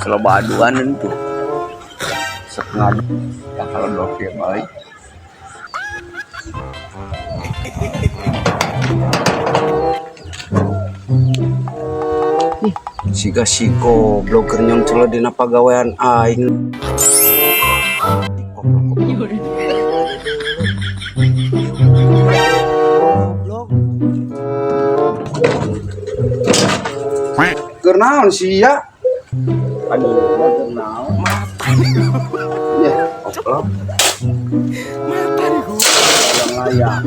kalau baduan itu sekali yang kalau dokter baik siga siko blogger yang celo dina pagawean aing Gernaon sih ya? Aduh, gernaon. Ya, oplok. Yang layak.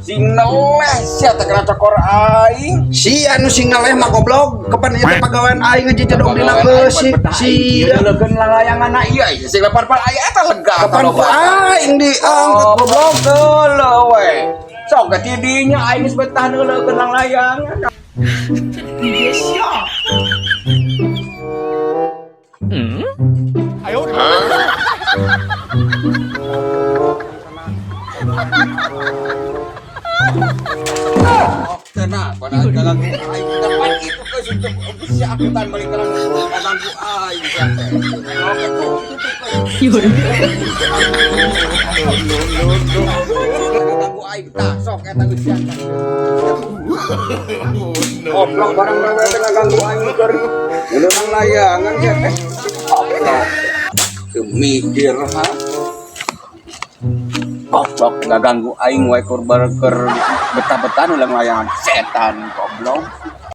Sing noleh sia teh kana cokor aing. Si anu sing noleh mah goblok. Kapan ieu teh pagawean aing ngejejodog dina keusik. Si leukeun lalayanganna ieu sing lepar-par aya eta lega. Kapan ku aing diangkat goblok heula we. Sok ka tidinya aing geus betah leukeun lalayangan. Yes, ya. Ayo. Tenang, pada jalan aing dapat itu ke situ si akutan balik jalan ganggu aing santai. Oke tuh. Ganggu aing tah sok eta geus siapa. Oblok barang bae teh ganggu aing keur nang layangan ya teh. Mikir ha. Goblok gak ganggu aing wae keur betah-betah ulang layangan setan goblok.